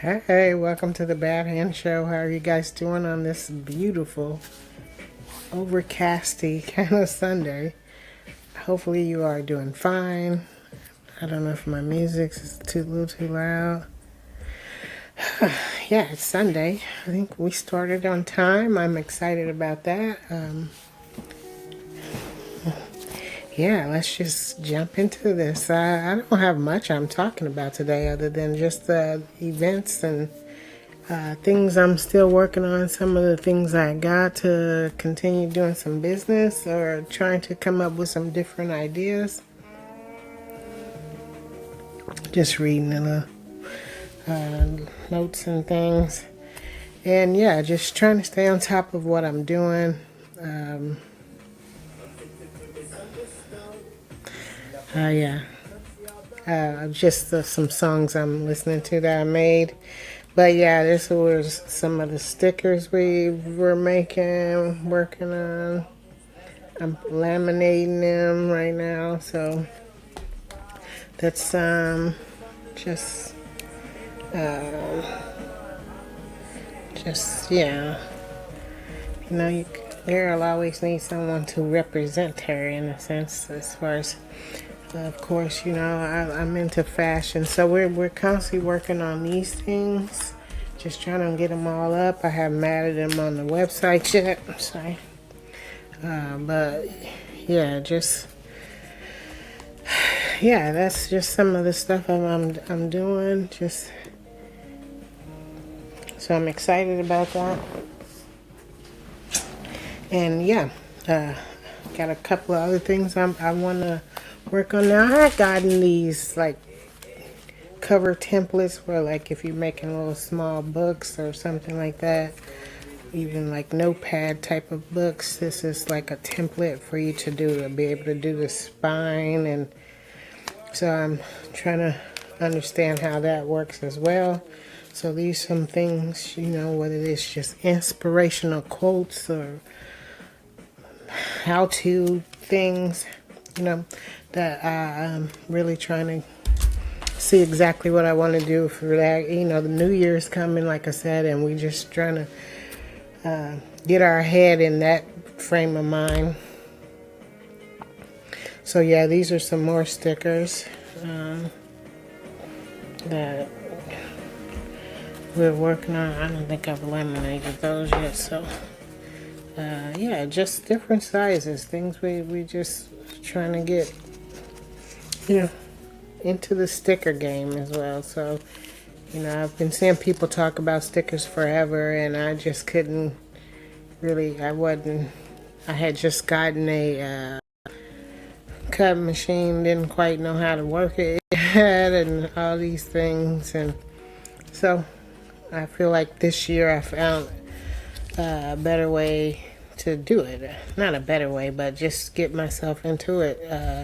Hey, welcome to the Bad Hand Show. How are you guys doing on this beautiful, overcasty kind of Sunday? Hopefully you are doing fine. I don't know if my music is a little too loud. Yeah, it's Sunday. I think we started on time. I'm excited about that. Yeah, let's just jump into this. I don't have much I'm talking about today other than just the events and things I'm still working on. Some of the things I got to continue doing some business or trying to come up with some different ideas. Just reading the notes and things. And yeah, just trying to stay on top of what I'm doing. Yeah. Just some songs I'm listening to that I made. But yeah, this was some of the stickers we were working on. I'm laminating them right now, so that's just yeah. Girl always needs someone to represent her in a sense, as far as of course, I'm into fashion, so we're constantly working on these things, just trying to get them all up. I haven't added them on the website yet. Sorry, but yeah, that's just some of the stuff I'm doing. So I'm excited about that, and yeah, got a couple of other things I want to work on now. I had gotten these like cover templates where, like, if you're making little small books or something like that, even like notepad type of books, this is like a template for you to be able to do the spine. And so I'm trying to understand how that works as well. So these some things, whether it's just inspirational quotes or how-to things, that I'm really trying to see exactly what I want to do for that. The New Year's coming, like I said, and we just trying to get our head in that frame of mind. So yeah, these are some more stickers that we're working on. I don't think I've laminated those yet, so yeah, just different sizes, things we just trying to get into the sticker game as well. So I've been seeing people talk about stickers forever, and I just couldn't really. I had just gotten a cut machine, didn't quite know how to work it yet, and all these things. And so I feel like this year I found a better way to do it. Not a better way, but just get myself into it,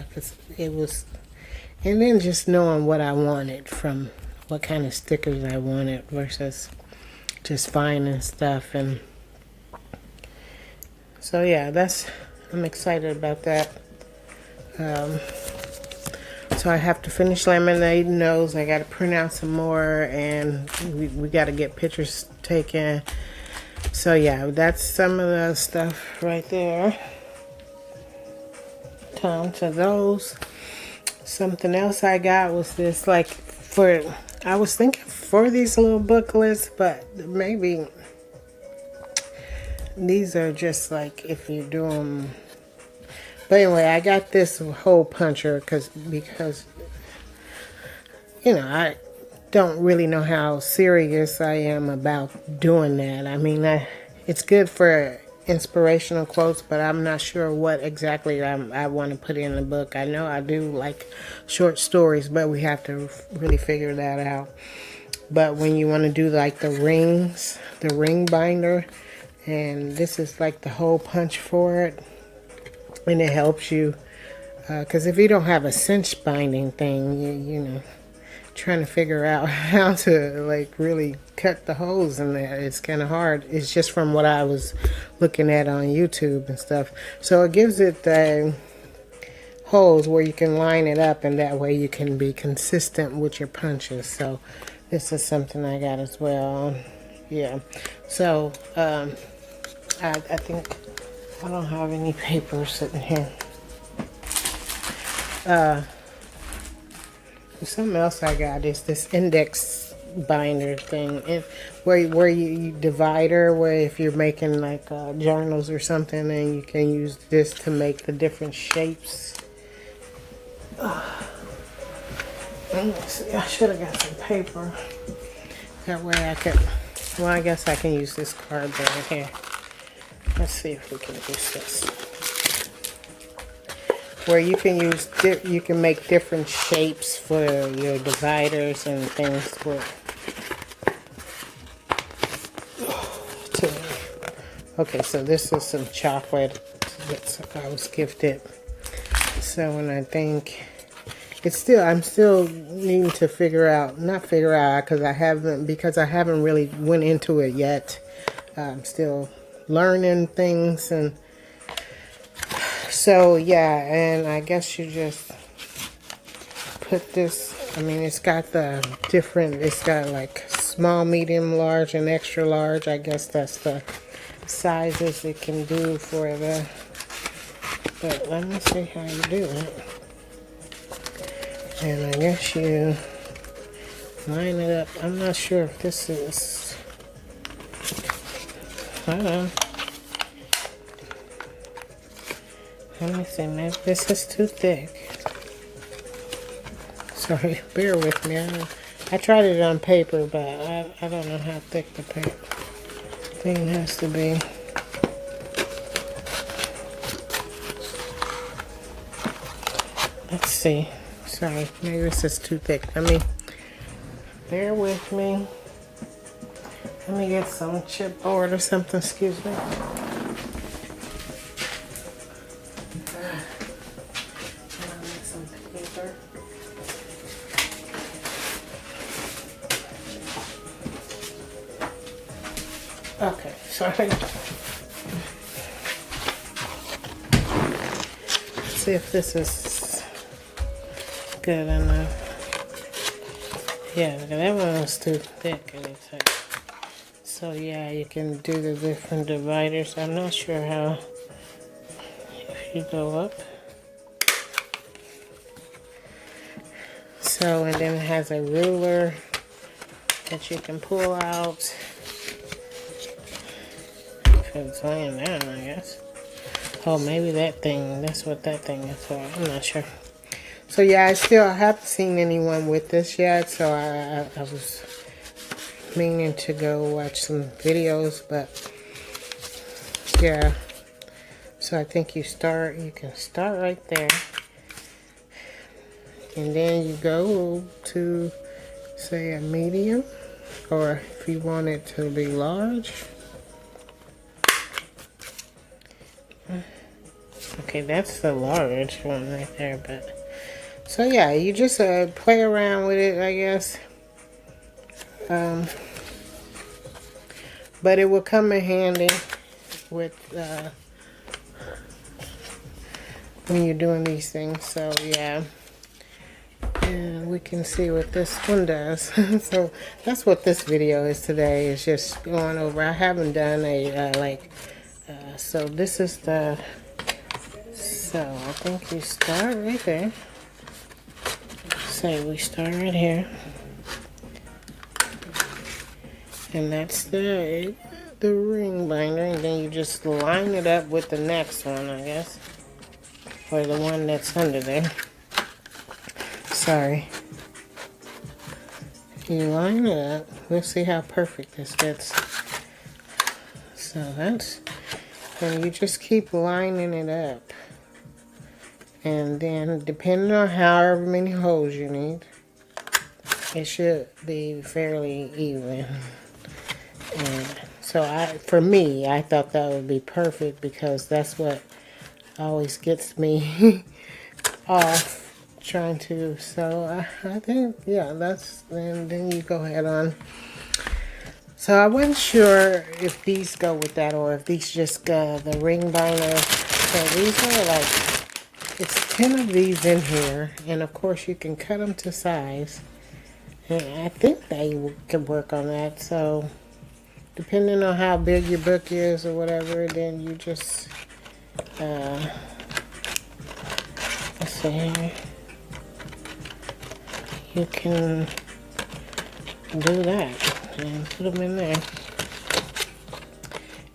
because it was. And then just knowing what I wanted, from what kind of stickers I wanted versus just finding stuff. And so yeah, I'm excited about that. So I have to finish laminating those. I got to print out some more, and we got to get pictures taken. So yeah, that's some of the stuff right there. Time to those. Something else I got was this, I was thinking for these little booklets, but maybe these are just like if you do them. But anyway, I got this hole puncher because I don't really know how serious I am about doing that. I mean, it's good for inspirational quotes, but I'm not sure what exactly I want to put in the book. I know I do like short stories, but we have to really figure that out. But when you want to do like the ring binder, and this is like the hole punch for it, and it helps you because if you don't have a cinch binding thing, trying to figure out how to like really cut the holes in there, it's kind of hard. It's just from what I was looking at on YouTube and stuff. So it gives it the holes where you can line it up, and that way you can be consistent with your punches. So this is something I got as well. Yeah, so I think I don't have any paper sitting here. Something else I got is this index binder thing, and where you divider, where if you're making like journals or something, and you can use this to make the different shapes. Let's see, I should have got some paper. That way I can, well, I guess I can use this cardboard here. Let's see if we can use this. Where you can use, you can make different shapes for your dividers and things for. Okay, so this is some chocolate that I was gifted. So, and I think it's still, I'm still needing to figure out, not figure out, because I haven't really went into it yet. I'm still learning things, and so yeah, and I guess you just put this, I mean, it's got the different, it's got like small, medium, large, and extra large. I guess that's the sizes it can do for the, but let me see how you do it. And I guess you line it up. I'm not sure if this is, hold on. Let me see, maybe this is too thick. Sorry, bear with me. I tried it on paper, but I don't know how thick the paper thing has to be. Let's see. Sorry, maybe this is too thick. Bear with me. Let me get some chipboard or something, excuse me. Some paper. Okay, sorry. Let's see if this is good enough. Yeah, that one was too thick anything. So yeah, you can do the different dividers. I'm not sure how, if you go up. So, and then it has a ruler that you can pull out. If it's laying down, I guess. Oh, maybe that thing, that's what that thing is for. I'm not sure. So yeah, I haven't seen anyone with this yet, so I was meaning to go watch some videos, but yeah. So I think you can start right there. And then you go to, say, a medium, or if you want it to be large. Okay, that's the large one right there, but so yeah, you just play around with it, I guess. But it will come in handy with when you're doing these things. So yeah, and we can see what this one does. So that's what this video is today. Is just going over. I haven't done a so this is the. So I think you start right there. Say we start right here, and that's the ring binder, and then you just line it up with the next one, I guess, or the one that's under there. Sorry. You line it up. We'll see how perfect this gets. So that's, and you just keep lining it up. And then, depending on however many holes you need, it should be fairly even. And so, for me, I thought that would be perfect because that's what always gets me off trying to. So, I think, yeah, that's, and then you go ahead on. So, I wasn't sure if these go with that or if these just go the ring binder. So, these are like it's 10 of these in here, and of course you can cut them to size. And I think they can work on that. So depending on how big your book is or whatever, then you just let's see, you can do that and put them in there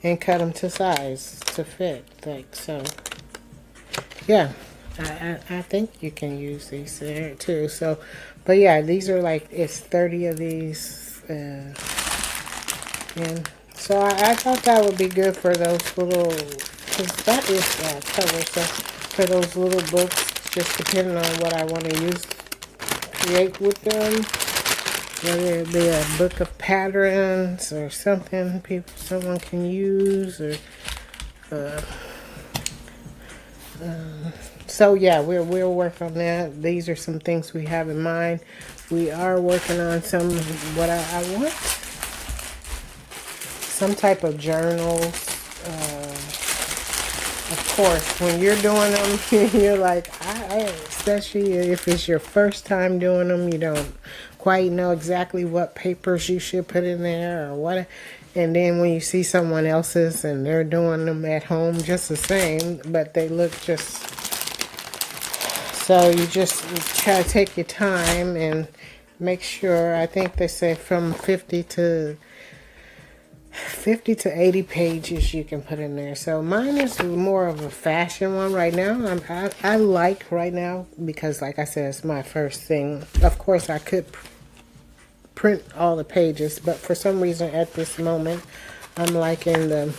and cut them to size to fit, like so. Yeah, I think you can use these there too. So, but yeah, these are like, it's 30 of these. And so I thought that would be good for those little, because that is cover. So for those little books, just depending on what I want to create with them, whether it be a book of patterns or something someone can use, or so yeah, we'll work on that. These are some things we have in mind. We are working on what I want some type of journals. Of course, when you're doing them, you're like, especially if it's your first time doing them, you don't quite know exactly what papers you should put in there or what. And then when you see someone else's and they're doing them at home just the same, but they look just, so you just try to take your time and make sure. I think they say from 50 to 80 pages you can put in there. So mine is more of a fashion one right now. I like right now because, like I said, it's my first thing. Of course, I could print all the pages, but for some reason at this moment, I'm liking the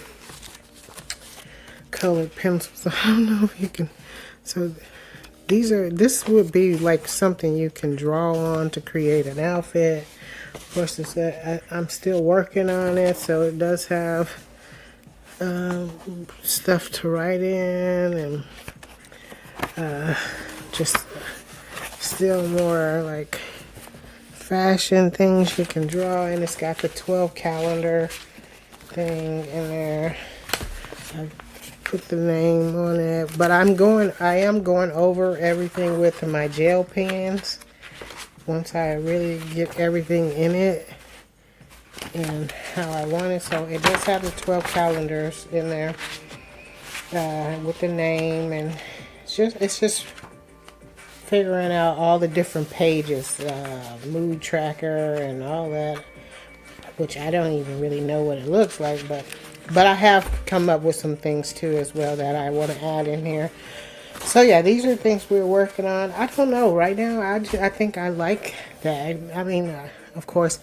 colored pencils. I don't know if you can. So this would be like something you can draw on to create an outfit. Of course, I'm still working on it, so it does have stuff to write in, and just still more like fashion things you can draw. And it's got the 12 calendar thing in there. I put the name on it, but I am going over everything with my gel pens once I really get everything in it and how I want it. So it does have the 12 calendars in there with the name, and it's just figuring out all the different pages, mood tracker and all that, which I don't even really know what it looks like, but I have come up with some things too as well that I want to add in here. So yeah, these are things we're working on. I don't know right now. I think I like that. I mean, of course,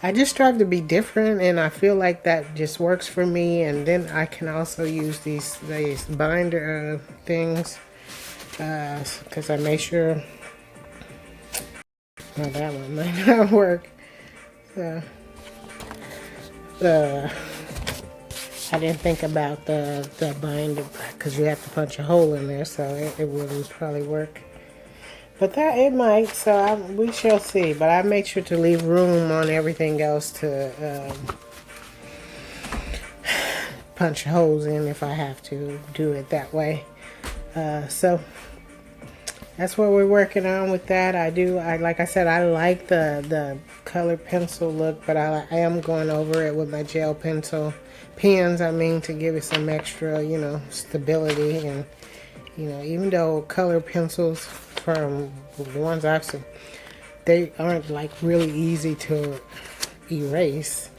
I just strive to be different, and I feel like that just works for me. And then I can also use these binder things because I made sure. Well, that one might not work. I didn't think about the binder because you have to punch a hole in there, so it wouldn't probably work. But it might, so we shall see. But I make sure to leave room on everything else to punch holes in if I have to do it that way. So that's what we're working on with that. Like I said, I like the colored pencil look, but I am going over it with my gel pens, to give it some extra, stability. And, even though colored pencils from the ones I've seen, they aren't like really easy to erase.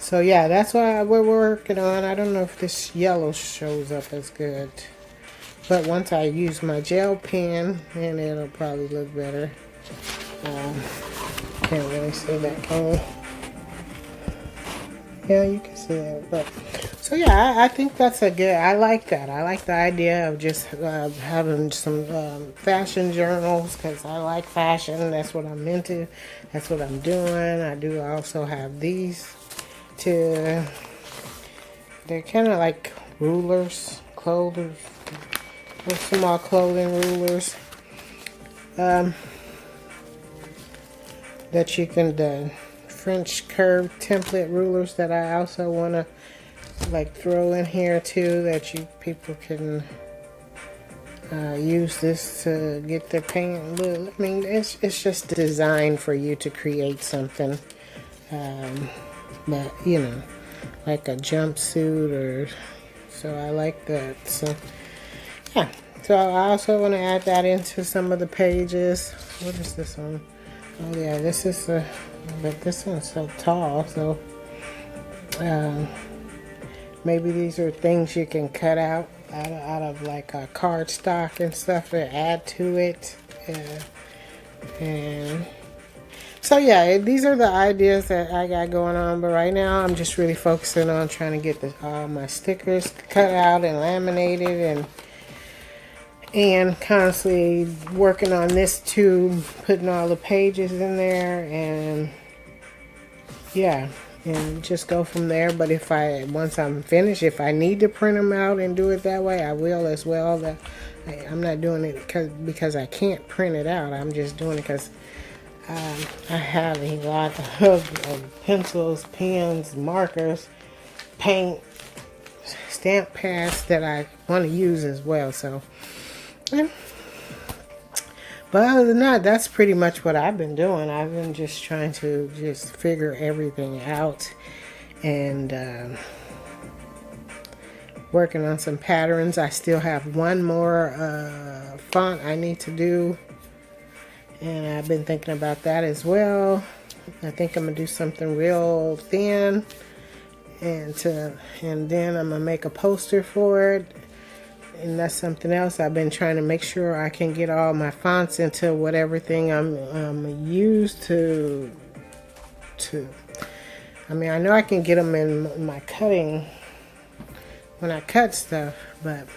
So yeah, that's what we're working on. I don't know if this yellow shows up as good, but once I use my gel pen, then it'll probably look better. Can't really see that, can you? Yeah, you can see that. But so yeah, I think that's I like that. I like the idea of just having some fashion journals because I like fashion. That's what I'm into. That's what I'm doing. I do also have these they're kind of like rulers, clothing, small clothing rulers that you can French curve template rulers that I also want to like throw in here too, that you people can use this to get their paint. I mean, it's just designed for you to create something. But you know, like a jumpsuit, or so I like that. So yeah. So I also want to add that into some of the pages. What is this one? Oh yeah, this is but this one's so tall. So maybe these are things you can cut out of like a cardstock and stuff to add to it. And so yeah, these are the ideas that I got going on. But right now I'm just really focusing on trying to get all my stickers cut out and laminated, and constantly working on this too, putting all the pages in there, and yeah, and just go from there. But once I'm finished, if I need to print them out and do it that way, I will as well. I'm not doing it because I can't print it out. I'm just doing it because I have a lot of pencils, pens, markers, paint, stamp pads that I want to use as well. So, but other than that, that's pretty much what I've been doing. I've been just trying to just figure everything out, and working on some patterns. I still have one more font I need to do, and I've been thinking about that as well. I think I'm gonna do something real thin, and then I'm gonna make a poster for it. And that's something else. I've been trying to make sure I can get all my fonts into whatever thing I'm used to. I mean, I know I can get them in my cutting when I cut stuff, but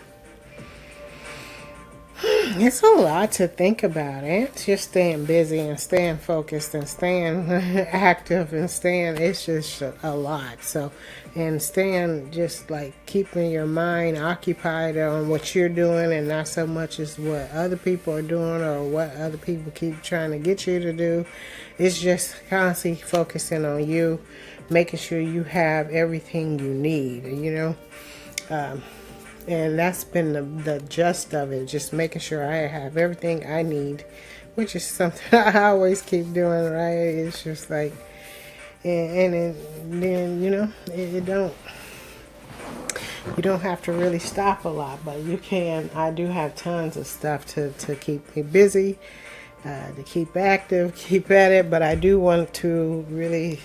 it's a lot to think about. It's just staying busy and staying focused and staying active and it's just a lot. So, and staying just like keeping your mind occupied on what you're doing and not so much as what other people are doing or what other people keep trying to get you to do. It's just constantly focusing on you, making sure you have everything you need, you know. And that's been the gist of it, just making sure I have everything I need, which is something I always keep doing, right? It's just like, and then, you know, you don't have to really stop a lot, but you can. I do have tons of stuff to keep me busy, to keep active, keep at it, but I do want to really,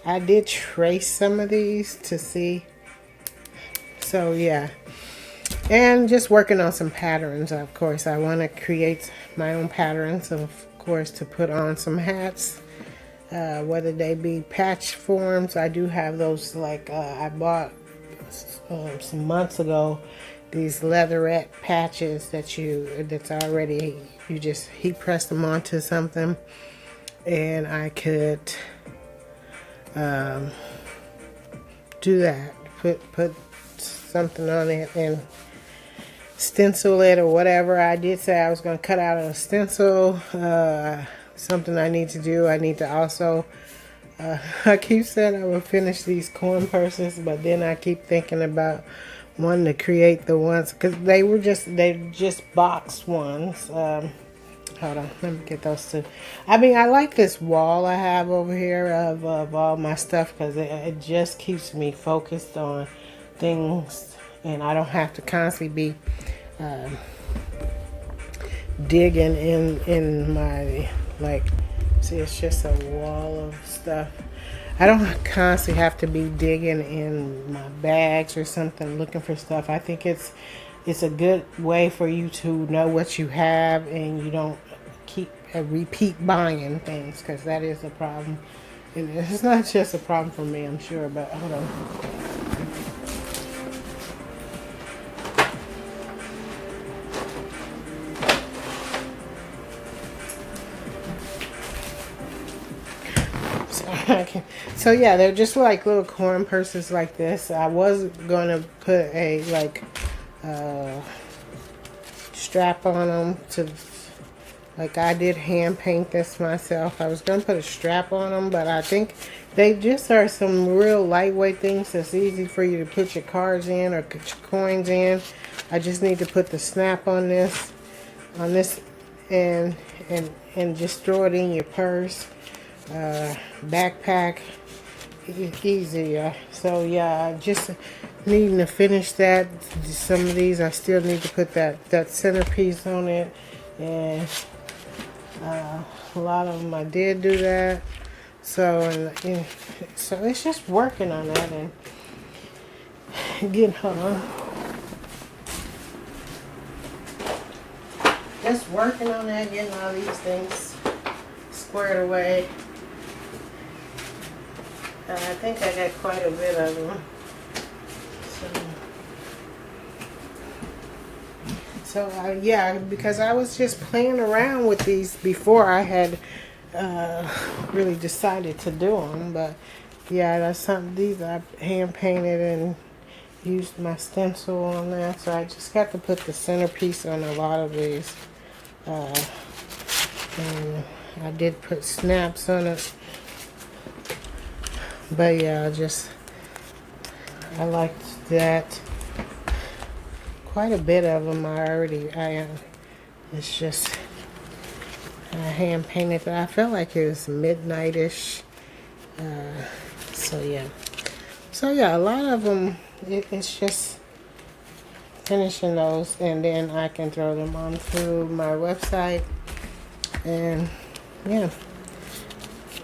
I did trace some of these to see. So yeah, and just working on some patterns. Of course, I want to create my own patterns, of course, to put on some hats, whether they be patch forms. I do have those, like I bought some months ago these leatherette patches that's already, you just heat press them onto something, and I could do that, put something on it and stencil it or whatever. I did say I was going to cut out a stencil. Something I need to do. I need to also I keep saying I will finish these coin purses, but then I keep thinking about wanting to create the ones, because they just box ones. Hold on, let me get those two. I mean, I like this wall I have over here of all my stuff, because it just keeps me focused on things, and I don't have to constantly be digging in my, like, see, it's just a wall of stuff. I don't constantly have to be digging in my bags or something looking for stuff. I think it's a good way for you to know what you have, and you don't keep repeat buying things, because that is a problem. And it's not just a problem for me, I'm sure, but hold on. So yeah, they're just like little coin purses like this. I was gonna put a strap on them to Like I did hand paint this myself. I was gonna put a strap on them, but I think they just are some real lightweight things that's easy for you to put your cards in or put your coins in. I just need to put the snap on this, and just throw it in your purse, backpack, easier. So yeah, I just needing to finish that. Some of these I still need to put that centerpiece on it, and a lot of them I did do that. So so it's just working on that and getting just working on that, getting all these things squared away. I think I got quite a bit of them. So yeah, because I was just playing around with these before I had really decided to do them. But yeah, that's something. These I hand painted and used my stencil on that. So I just got to put the centerpiece on a lot of these. And I did put snaps on it. But yeah, I liked that. Quite a bit of them it's just I hand painted that. I felt like it was midnightish. So yeah, a lot of them it's just finishing those, and then I can throw them onto my website, and yeah,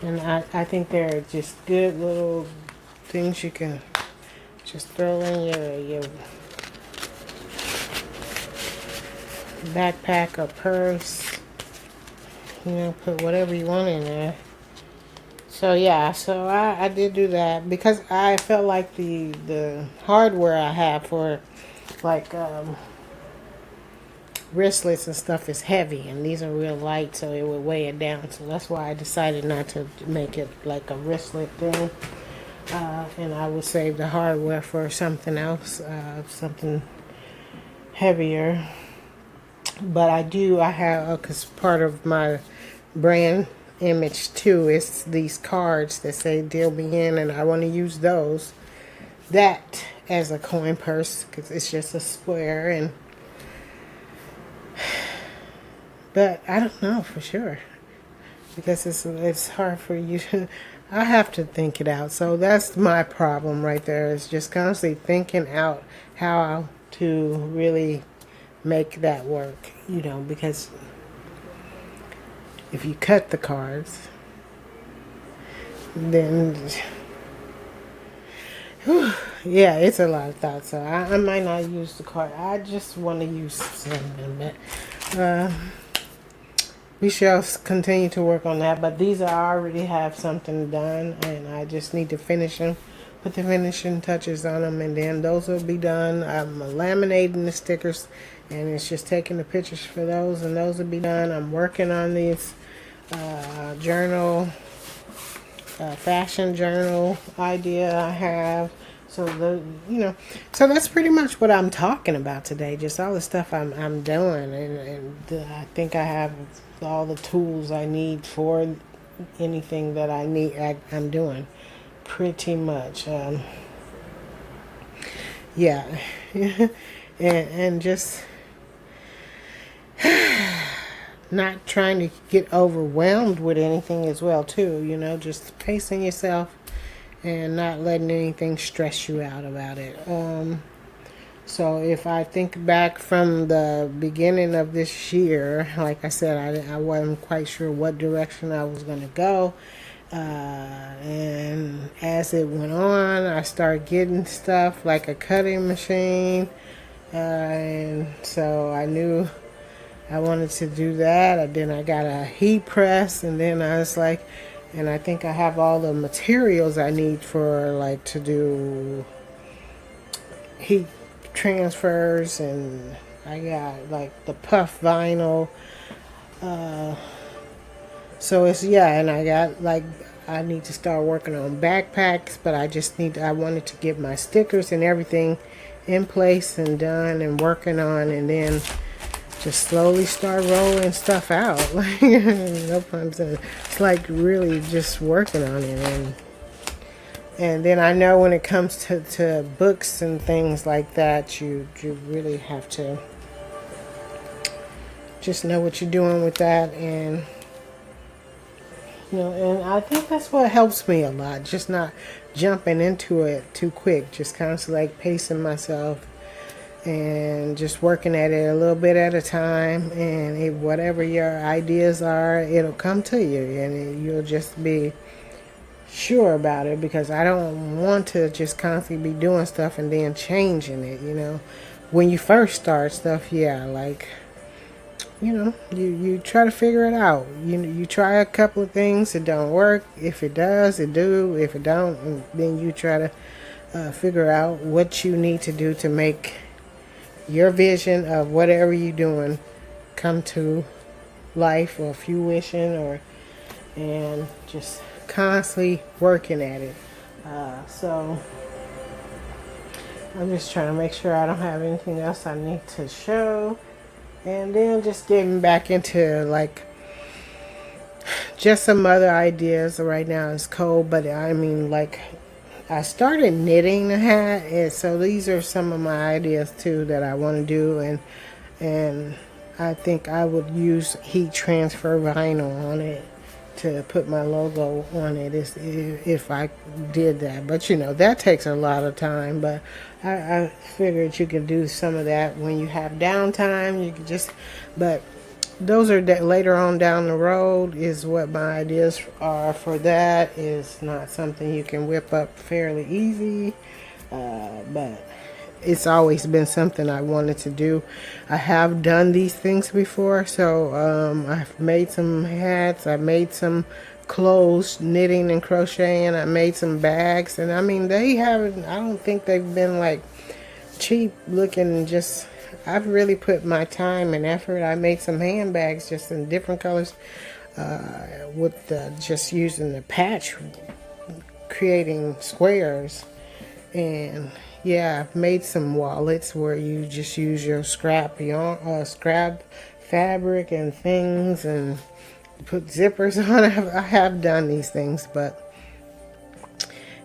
and I think they're just good little things you can just throw in your backpack or purse, put whatever you want in there. So yeah, so I did do that because I felt like the hardware I have for like wristlets and stuff is heavy, and these are real light, so it would weigh it down. So that's why I decided not to make it like a wristlet thing, and I would save the hardware for something else, something heavier. But I have, because part of my brand image too is these cards that say deal me in, and I want to use that as a coin purse because it's just a square. But I don't know for sure because it's hard for you to, I have to think it out. So that's my problem right there, is just constantly thinking out how to really make that work, because if you cut the cards, then yeah, it's a lot of thought. So I might not use the card. I just want to use something, but we shall continue to work on that. But these I already have something done, and I just need to finish them, put the finishing touches on them, and then those will be done. I'm laminating the stickers, and it's just taking the pictures for those, and those will be done. I'm working on these journal, fashion journal idea I have. So so that's pretty much what I'm talking about today. Just all the stuff I'm doing, and I think I have all the tools I need for anything that I need. I'm doing pretty much. Yeah, and just not trying to get overwhelmed with anything as well too, just pacing yourself and not letting anything stress you out about it. So if I think back from the beginning of this year, like I said, I wasn't quite sure what direction I was going to go, and as it went on, I started getting stuff like a cutting machine, and so I knew I wanted to do that. And then I got a heat press, and then I was like, and I think I have all the materials I need for like to do heat transfers, and I got like the puff vinyl. So it's, and I got like, I need to start working on backpacks, but I wanted to get my stickers and everything in place and done and working on, and then just slowly start rolling stuff out. Like, no pun intended. It's like really just working on it. And then I know when it comes to books and things like that, you really have to just know what you're doing with that. And and I think that's what helps me a lot. Just not jumping into it too quick. Just kind of like pacing myself and just working at it a little bit at a time. And whatever your ideas are, it'll come to you, and you'll just be sure about it, because I don't want to just constantly be doing stuff and then changing it. When you first start stuff, yeah, like you try to figure it out. You try a couple of things, it don't work. If it does, it do. If it don't, then you try to figure out what you need to do to make your vision of whatever you're doing come to life or fruition, and just constantly working at it. So I'm just trying to make sure I don't have anything else I need to show. And then just getting back into like just some other ideas. Right now it's cold, but I mean, like, I started knitting a hat, and so these are some of my ideas too that I want to do. And I think I would use heat transfer vinyl on it to put my logo on it if I did that. But that takes a lot of time. But I figured you could do some of that when you have downtime. You could but those are later on down the road is what my ideas are for that. Is not something you can whip up fairly easy, but it's always been something I wanted to do. I have done these things before, so I've made some hats, I made some clothes, knitting and crocheting, I made some bags, and I mean, I don't think they've been like cheap looking. Just, I've really put my time and effort. I made some handbags just in different colors, with just using the patch, creating squares. And yeah, I've made some wallets where you just use your scrap fabric and things and put zippers on. I have done these things,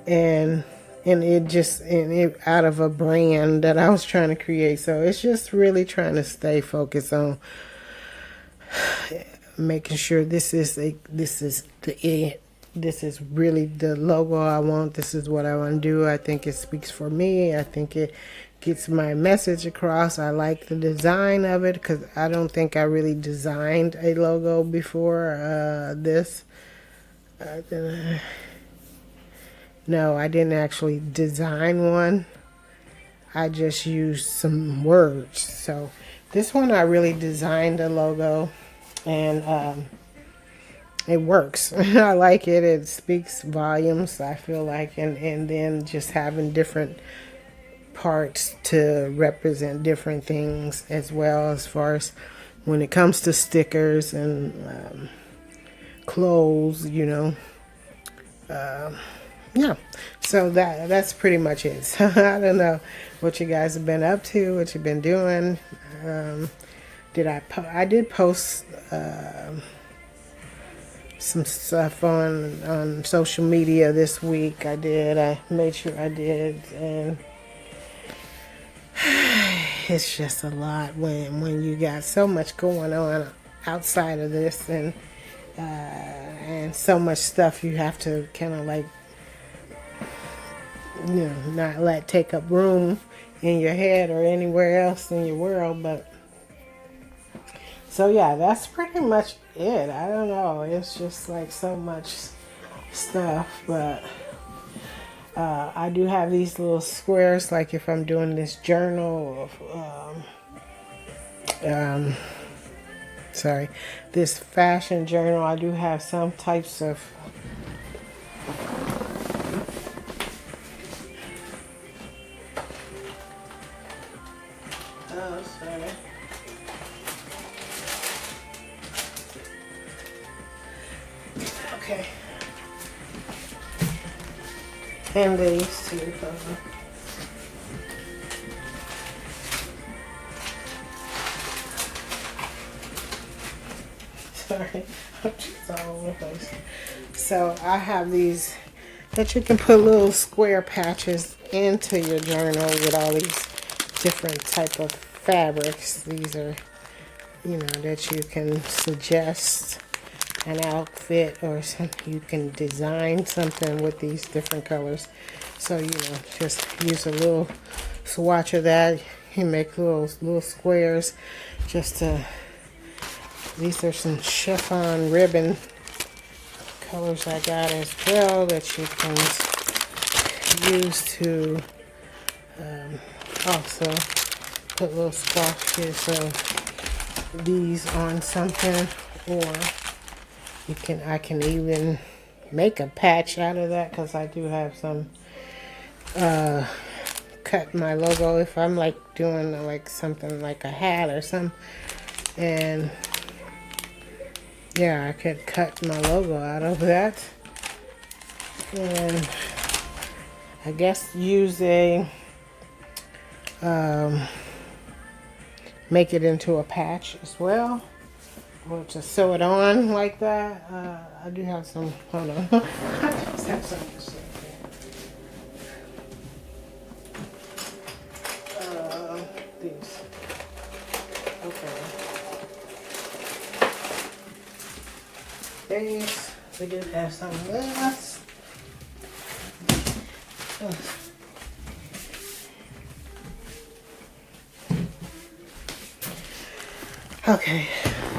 and it out of a brand that I was trying to create. So it's just really trying to stay focused on making sure this is really the logo I want. This is what I want to do. I think it speaks for me. I think it gets my message across. I like the design of it, because I don't think I really designed a logo before this. No, I didn't actually design one. I just used some words. So this one I really designed a logo, and it works. I like it. It speaks volumes, I feel like, and then just having different parts to represent different things, as well as far as when it comes to stickers and clothes, yeah. So that's pretty much it. So I don't know what you guys have been up to, what you've been doing. I did post some stuff on social media this week. I made sure I did, and it's just a lot when you got so much going on outside of this, and so much stuff you have to kind of like not let take up room in your head or anywhere else in your world. But so yeah, that's pretty much it. I don't know, it's just like so much stuff. But I do have these little squares, like if I'm doing this journal of this fashion journal, I do have some types of okay. And these two. Sorry, I'm just all over the place. So I have these that you can put little square patches into your journal with all these different type of fabrics. These are, you know, that you can suggest an outfit or something. You can design something with these different colors. So, you know, just use a little swatch of that. You make little squares just to, these are some chiffon ribbon colors I got as well that you can use to also put little swatches of these on something, or I can even make a patch out of that, because I do have some cut my logo if I'm like doing like something like a hat or something, and yeah, I could cut my logo out of that and I guess use a make it into a patch as well, or to sew it on like that. I do have some, hold on. I just have some to say here. These. Okay. These, we do have some left. Okay,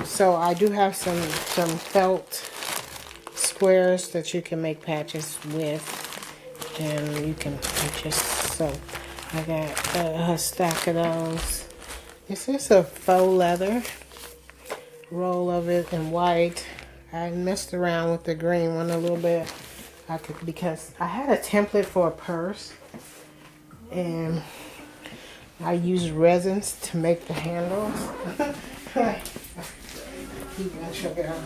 so I do have some felt squares that you can make patches with, and you can just sew. I got a stack of those. This is a faux leather roll of it in white. I messed around with the green one a little bit. Because I had a template for a purse, and I used resins to make the handles. You can check it out.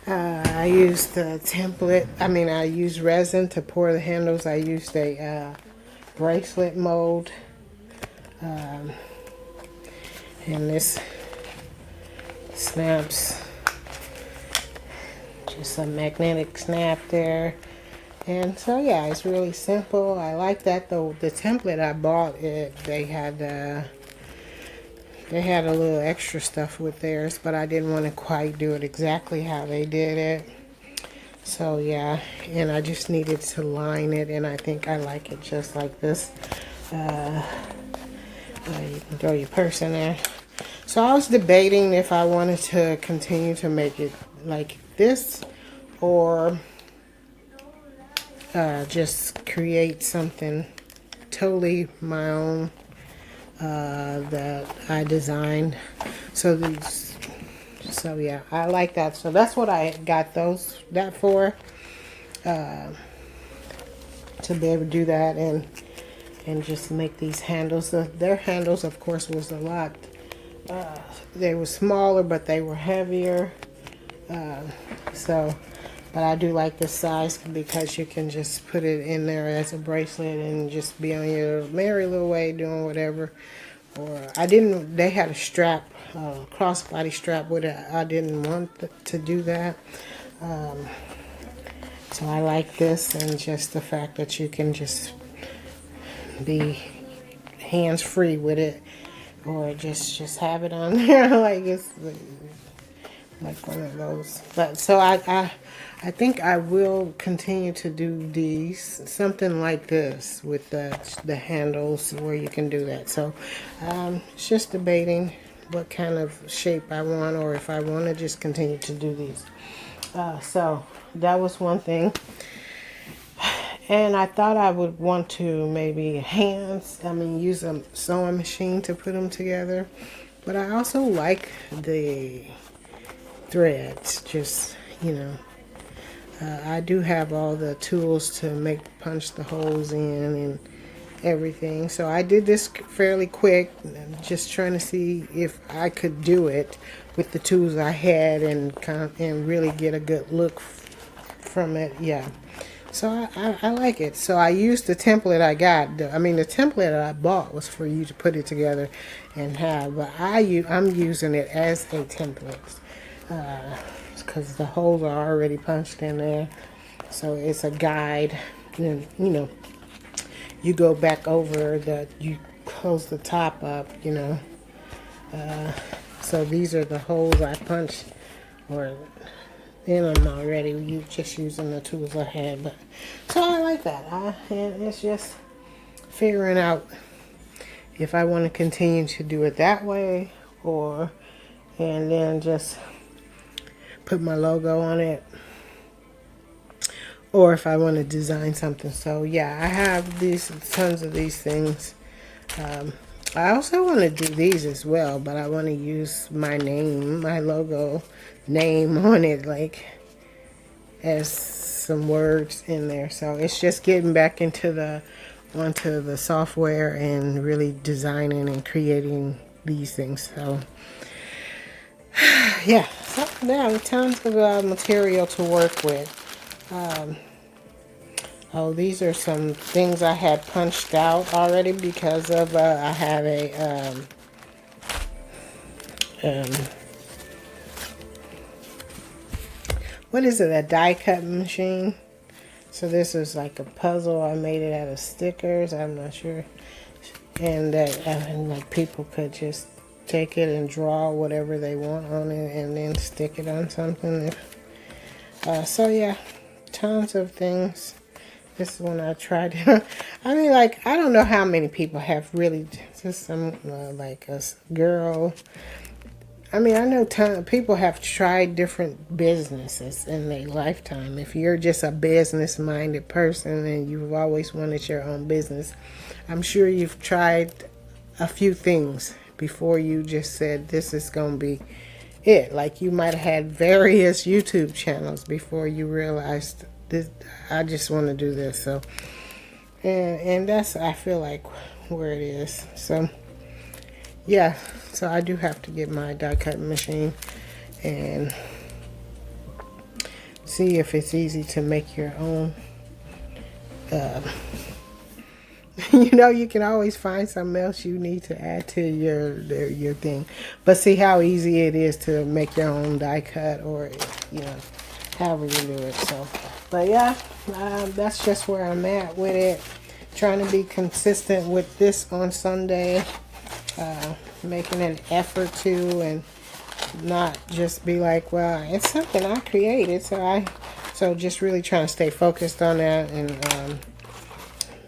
I used the template. I used resin to pour the handles. I used a bracelet mold. And this snaps. Just a magnetic snap there. And so yeah, it's really simple. I like that though. The template I bought, they had a little extra stuff with theirs, but I didn't want to quite do it exactly how they did it. So yeah, and I just needed to line it, and I think I like it just like this. You can throw your purse in there. So I was debating if I wanted to continue to make it like this, or just create something totally my own that I designed. So yeah, I like that. So that's what I got that for, to be able to do that and just make these handles. Their handles, of course, was a lot. They were smaller, but they were heavier. But I do like this size because you can just put it in there as a bracelet and just be on your merry little way doing whatever. Or they had a strap, crossbody strap with it. I didn't want to do that. So I like this, and just the fact that you can just be hands-free with it, or just have it on there like it's like one of those. But so I think I will continue to do these, something like this with the handles where you can do that. So it's just debating what kind of shape I want, or if I want to just continue to do these. So that was one thing. And I thought I would want to maybe use a sewing machine to put them together. But I also like the threads, just, I do have all the tools to punch the holes in and everything. So I did this fairly quick, just trying to see if I could do it with the tools I had and really get a good look from it. Yeah. So I like it. So I used the template I got. I mean, the template that I bought was for you to put it together and have. But I'm using it as a template because the holes are already punched in there. So it's a guide. And, you know, you go back over you close the top up, you know. So these are the holes I punched or in them already. You just using the tools I had, but so I like that. And it's just figuring out if I want to continue to do it that way, and then just put my logo on it, or if I want to design something. So yeah, I have tons of these things. I also want to do these as well, but I want to use my name, my logo name on it, like as some words in there. So it's just getting back onto the software and really designing and creating these things. So yeah, so now tons of material to work with. Oh, these are some things I had punched out already because of I have a what is it, a die cutting machine. So this is like a puzzle. I made it out of stickers. I'm not sure, and like people could just take it and draw whatever they want on it and then stick it on something. So yeah, tons of things. This is when I tried to, I mean, like, I don't know how many people have really, just some, like a girl. I mean, I know people have tried different businesses in their lifetime. If you're just a business-minded person and you've always wanted your own business, I'm sure you've tried a few things before you just said, this is going to be it. Like, you might have had various YouTube channels before you realized this, I just want to do this. So and that's, I feel like, where it is. So yeah, so I do have to get my die cutting machine and see if it's easy to make your own. You know, you can always find something else you need to add to your thing, but see how easy it is to make your own die cut, or you know, however you do it. So but yeah, that's just where I'm at with it. Trying to be consistent with this on Sunday, making an effort to, and not just be like, well, it's something I created, so just really trying to stay focused on that and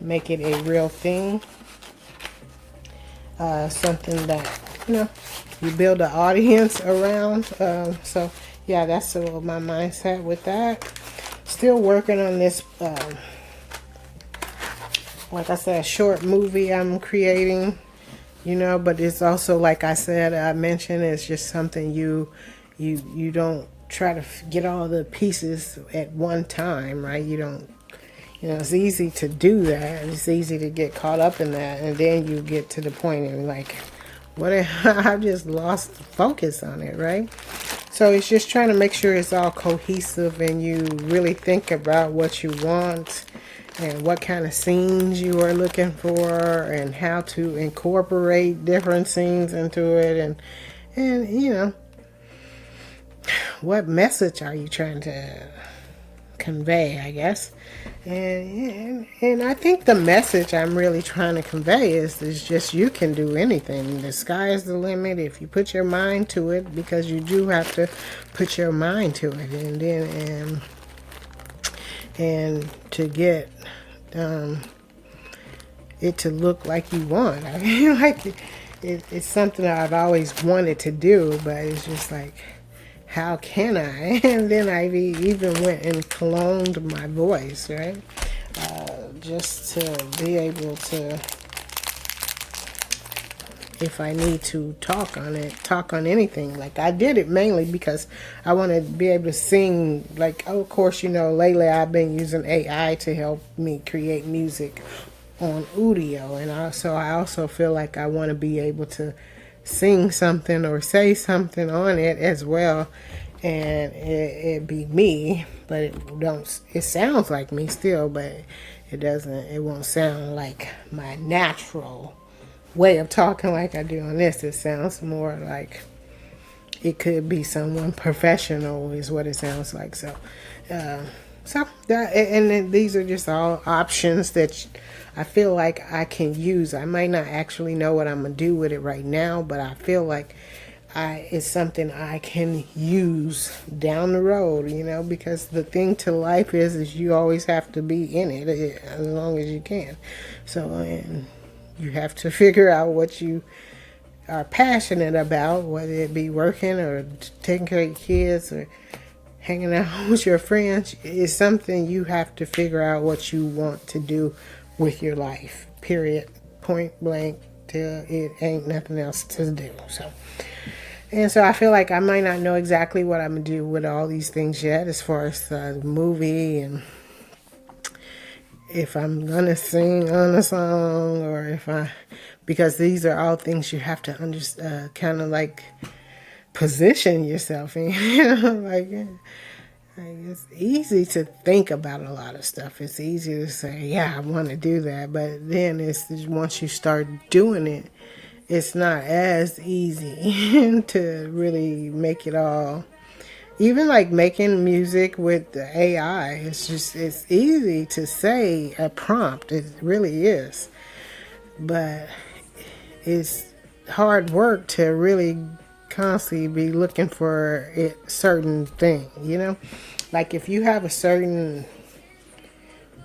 make it a real thing, something that, you know, you build an audience around. So yeah, that's a little my mindset with that. Still working on this, like I said, short movie I'm creating, you know, but it's also, like I said, I mentioned, it's just something you don't try to get all the pieces at one time, right? You don't, you know, it's easy to do that. It's easy to get caught up in that, and then you get to the point and like, what? I've just lost focus on it, right? So it's just trying to make sure it's all cohesive and you really think about what you want and what kind of scenes you are looking for and how to incorporate different scenes into it, and you know, what message are you trying to convey, I guess. And I think the message I'm really trying to convey is just you can do anything. The sky is the limit if you put your mind to it, because you do have to put your mind to it, and then and to get it to look like you want. I mean, like it's something that I've always wanted to do, but it's just like, how can I? And then I even went and cloned my voice, right? Just to be able to, if I need to talk on anything. Like, I did it mainly because I want to be able to sing. Like, oh, of course, you know, lately I've been using AI to help me create music on Udio, and I also feel like I want to be able to sing something or say something on it as well, and it be me, but it sounds like me still, but it won't sound like my natural way of talking like I do on this. It sounds more like it could be someone professional is what it sounds like. So that, and then these are just all options that I feel like I can use. I might not actually know what I'm gonna do with it right now, but I feel like it's something I can use down the road, because the thing to life is you always have to be in it as long as you can. So, and you have to figure out what you are passionate about, whether it be working or taking care of your kids or hanging out with your friends. Is something you have to figure out what you want to do with your life, period, point blank, till it ain't nothing else to do. So I feel like I might not know exactly what I'm going to do with all these things yet, as far as the movie, and if I'm going to sing on a song, or because these are all things you have to kind of like position yourself in. Like it's easy to think about a lot of stuff. It's easy to say, yeah, I want to do that. But then once you start doing it, it's not as easy to really make it all. Even like making music with the AI, it's easy to say a prompt. It really is. But it's hard work to really constantly be looking for a certain thing, Like if you have a certain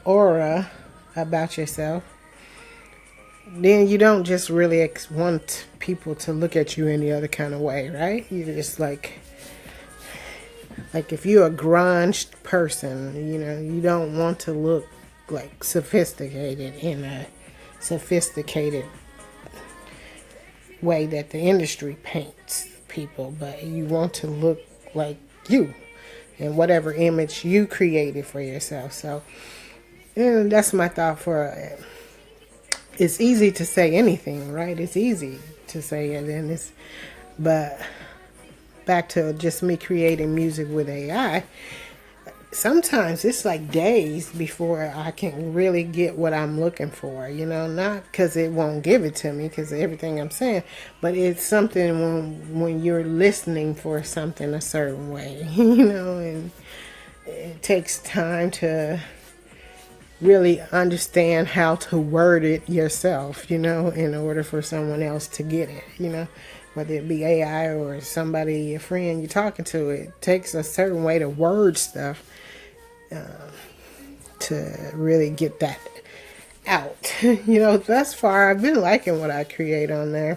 aura about yourself, then you don't just really want people to look at you any other kind of way, right? You just like if you're a grunge person, you don't want to look like sophisticated in a sophisticated way that the industry paints people, but you want to look like you and whatever image you created for yourself. So, that's my thought for it. It's easy to say anything, right? It's easy to say it, but back to just me creating music with AI. Sometimes it's like days before I can really get what I'm looking for, not because it won't give it to me because of everything I'm saying, but it's something when you're listening for something a certain way, and it takes time to really understand how to word it yourself, in order for someone else to get it, whether it be AI or somebody, your friend you're talking to. It takes a certain way to word stuff to really get that out. Thus far I've been liking what I create on there.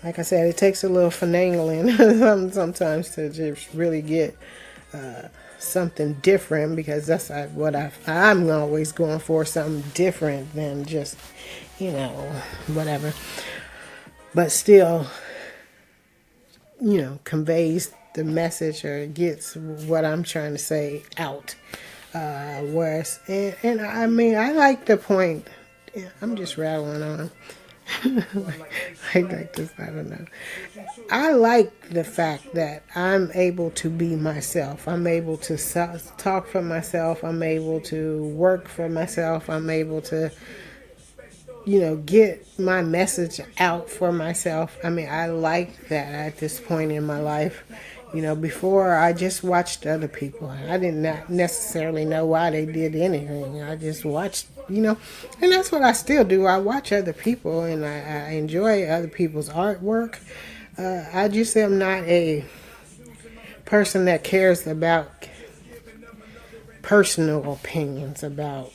Like I said, it takes a little finagling sometimes to just really get something different, because that's what I'm always going for, something different than just whatever, but still conveys the message or gets what I'm trying to say out. Whereas, and I mean, I like the point. Yeah, I'm just rattling on. like this, I don't know. I like the fact that I'm able to be myself. I'm able to talk for myself. I'm able to work for myself. I'm able to, get my message out for myself. I mean, I like that at this point in my life. Before I just watched other people. I did not necessarily know why they did anything. I just watched, and that's what I still do. I watch other people and I enjoy other people's artwork. I just am not a person that cares about personal opinions about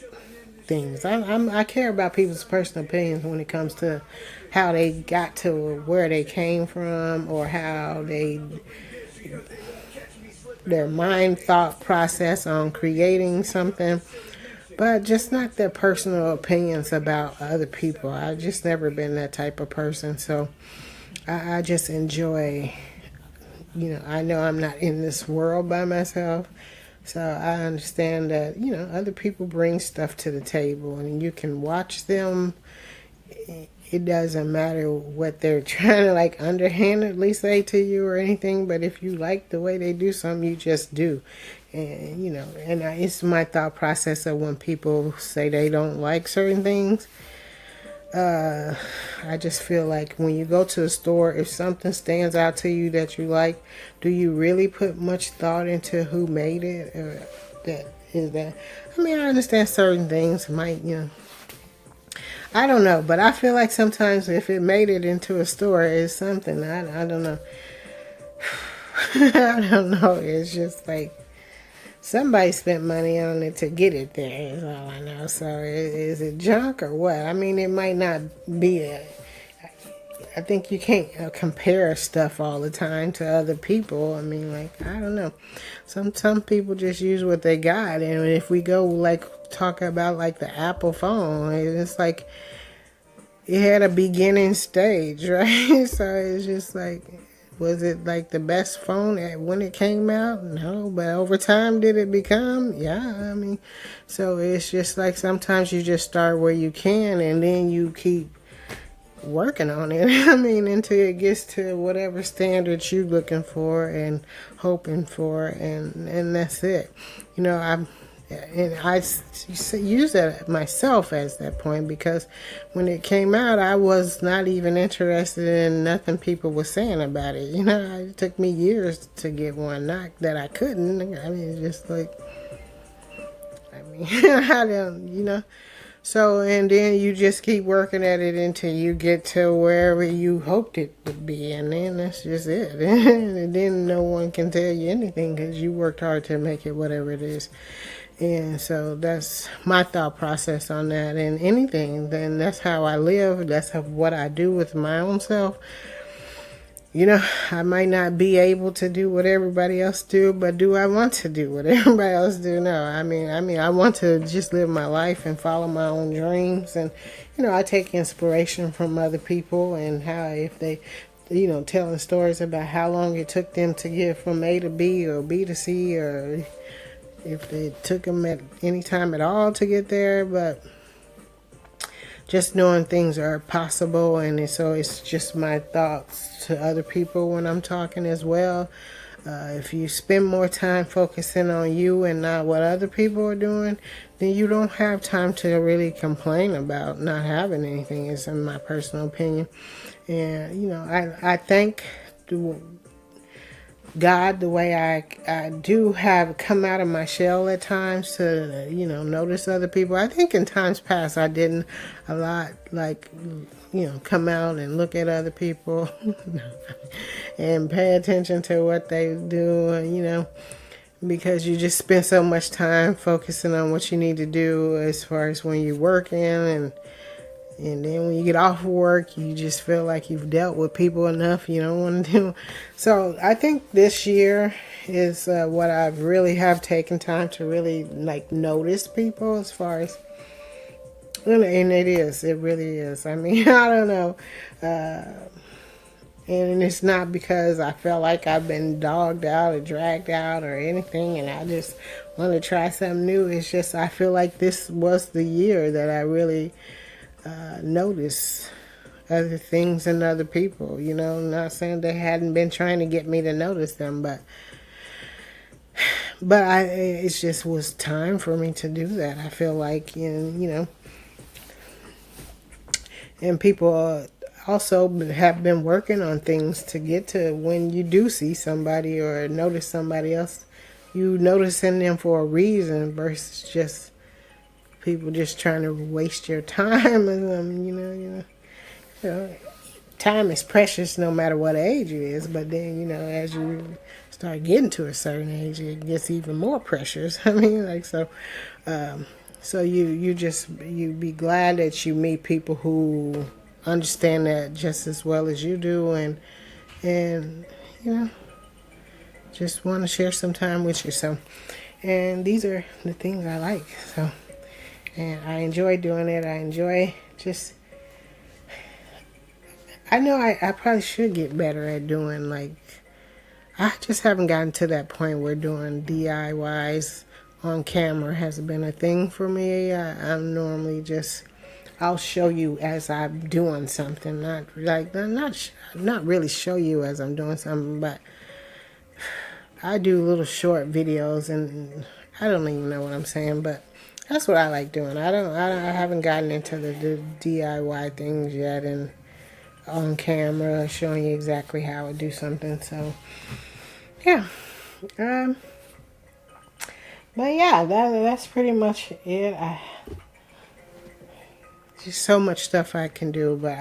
things. I care about people's personal opinions when it comes to how they got to where they came from, or how their mind thought process on creating something, but just not their personal opinions about other people. I've just never been that type of person. So I just enjoy, I know I'm not in this world by myself. So I understand that, other people bring stuff to the table and you can watch them it doesn't matter what they're trying to like underhandedly say to you or anything, but if you like the way they do something, you just do. And it's my thought process of when people say they don't like certain things. I just feel like when you go to the store, if something stands out to you that you like, do you really put much thought into who made it? Or that I mean, I understand certain things might, I don't know, but I feel like sometimes if it made it into a store, it's something. I don't know. I don't know. It's just like somebody spent money on it to get it there, is all I know. So is it junk or what? I mean, it might not be I think you can't compare stuff all the time to other people. I mean, like, I don't know. Some people just use what they got. And if we go, like, talk about, like, the Apple phone, it's like it had a beginning stage, right? So it's just like, was it like the best phone when it came out? No, but over time did it become? Yeah, I mean, so it's just like sometimes you just start where you can and then you keep working on it. I mean, until it gets to whatever standards you're looking for and hoping for, and that's it. I use that myself as that point because when it came out, I was not even interested in nothing people were saying about it. It took me years to get one. Not that I couldn't. I mean, just like, I don't. So, and then you just keep working at it until you get to wherever you hoped it would be, and then that's just it. And then no one can tell you anything because you worked hard to make it whatever it is. And so that's my thought process on that. And anything, then that's how I live. That's what I do with my own self. I might not be able to do what everybody else do, but do I want to do what everybody else do? No. I mean, I want to just live my life and follow my own dreams. And, I take inspiration from other people and how if they, telling stories about how long it took them to get from A to B or B to C, or if it took them at any time at all to get there. But just knowing things are possible, and so it's just my thoughts to other people when I'm talking as well. If you spend more time focusing on you and not what other people are doing, then you don't have time to really complain about not having anything, is in my personal opinion. And, I thank God the way I do have come out of my shell at times to, notice other people. I think in times past I didn't a lot, like, come out and look at other people and pay attention to what they do, because you just spend so much time focusing on what you need to do as far as when you're working, and then when you get off work, you just feel like you've dealt with people enough you don't want to do. So I think this year is what I really have taken time to really like notice people as far as, and it really is. I mean, I don't know. And it's not because I felt like I've been dogged out or dragged out or anything and I just want to try something new. It's just I feel like this was the year that I really notice other things and other people. Not saying they hadn't been trying to get me to notice them, but it just was time for me to do that. I feel like, and people also have been working on things to get to when you do see somebody or notice somebody else, you noticing them for a reason versus just people just trying to waste your time. And time is precious no matter what age it is, but then as you start getting to a certain age it gets even more precious. I mean, like, so you be glad that you meet people who understand that just as well as you do, and just want to share some time with you. So, and these are the things I like. So, and I enjoy doing it. I enjoy just, I know I probably should get better at doing, like, I just haven't gotten to that point where doing DIYs on camera has been a thing for me. I'm normally just, I'll show you as I'm doing something, not really show you as I'm doing something, but I do little short videos, and I don't even know what I'm saying, but that's what I like doing. I haven't gotten into the DIY things yet, and on camera showing you exactly how I do something. So yeah, but yeah, that's pretty much it. Just so much stuff I can do, but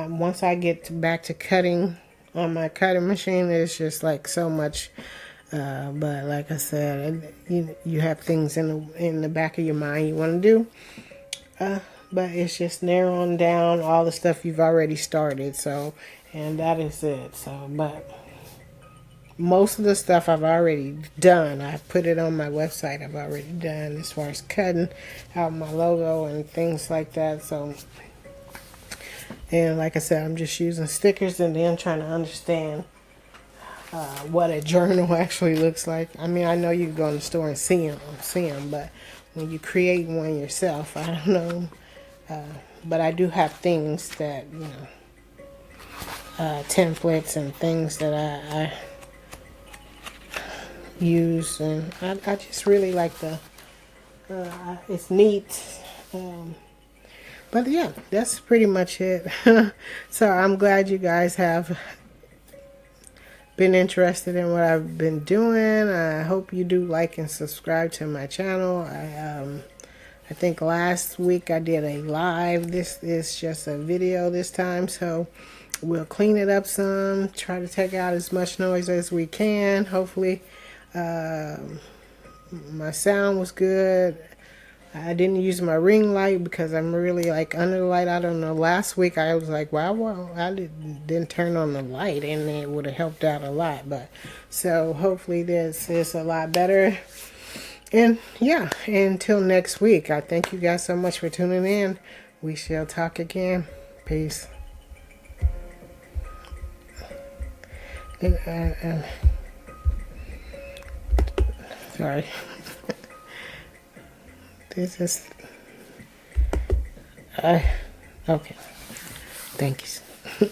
once I get back to cutting on my cutting machine, it's just like so much. But like I said, you have things in the back of your mind you want to do, but it's just narrowing down all the stuff you've already started. So, and that is it. So, but most of the stuff I've already done. I've put it on my website. I've already done as far as cutting out my logo and things like that. So, and like I said, I'm just using stickers and then trying to understand what a journal actually looks like. I mean, I know you can go in the store and see them, but when you create one yourself, I don't know. But I do have things that, templates and things that I use, and I just really like it's neat. But yeah, that's pretty much it. So I'm glad you guys have been interested in what I've been doing. I hope you do like and subscribe to my channel. I think last week I did a live. This is just a video this time, so we'll clean it up some, try to take out as much noise as we can. Hopefully my sound was good. I didn't use my ring light because I'm really like under the light. I don't know. Last week I was like, wow, well, I didn't turn on the light, and it would have helped out a lot. But so hopefully this is a lot better. And yeah, until next week, I thank you guys so much for tuning in. We shall talk again. Peace. Sorry. This is okay. Thank you.